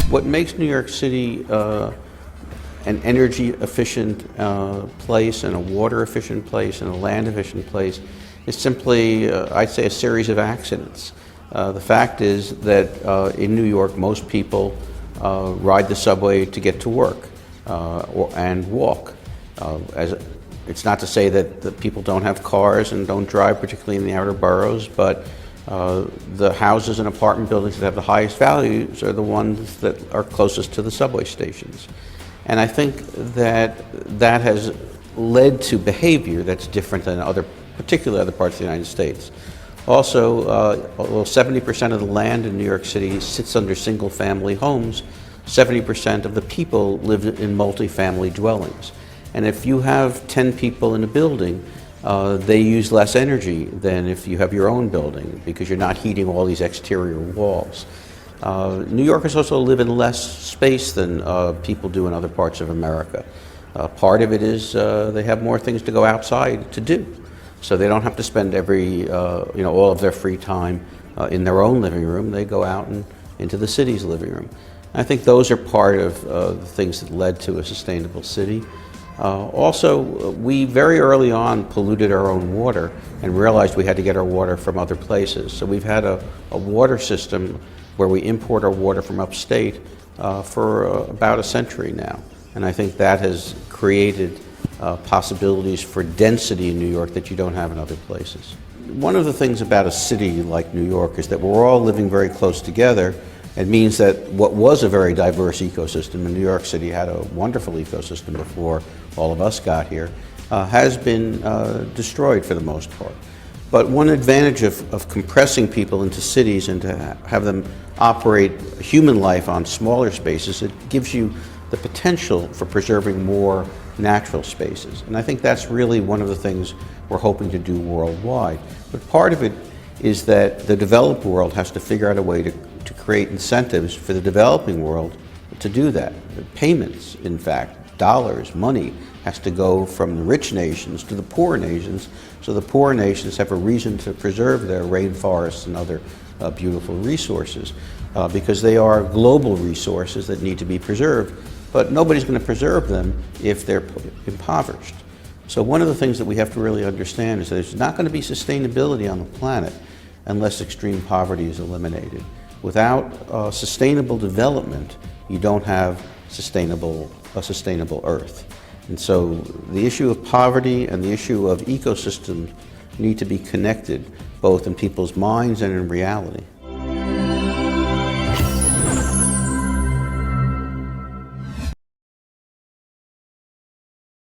What makes New York City an energy efficient place and a water efficient place and a land efficient place is simply, I'd say, a series of accidents. The fact is that in New York, most people ride the subway to get to work and walk. It's not to say that people don't have cars and don't drive, particularly in the outer boroughs, but the houses and apartment buildings that have the highest values are the ones that are closest to the subway stations. And I think that that has led to behavior that's different than particularly other parts of the United States. Also, although 70% of the land in New York City sits under single-family homes, 70% of the people live in multi-family dwellings. And if you have 10 people in a building, they use less energy than if you have your own building, because you're not heating all these exterior walls. New Yorkers also live in less space than people do in other parts of America. Part of it is they have more things to go outside to do, so they don't have to spend all of their free time in their own living room. They go out and into the city's living room. I think those are part of the things that led to a sustainable city. Also, we very early on polluted our own water and realized we had to get our water from other places. So we've had a water system where we import our water from upstate for about a century now. And I think that has created possibilities for density in New York that you don't have in other places. One of the things about a city like New York is that we're all living very close together. It means that what was a very diverse ecosystem, and New York City had a wonderful ecosystem before all of us got here, has been destroyed for the most part. But one advantage of compressing people into cities and to have them operate human life on smaller spaces, it gives you the potential for preserving more natural spaces. And I think that's really one of the things we're hoping to do worldwide. But part of it is that the developed world has to figure out a way to create incentives for the developing world to do that. The payments, in fact, dollars, money, has to go from the rich nations to the poor nations, so the poor nations have a reason to preserve their rainforests and other beautiful resources, because they are global resources that need to be preserved, but nobody's going to preserve them if they're impoverished. So one of the things that we have to really understand is that there's not going to be sustainability on the planet unless extreme poverty is eliminated. Without sustainable development, you don't have a sustainable Earth. And so the issue of poverty and the issue of ecosystems need to be connected, both in people's minds and in reality.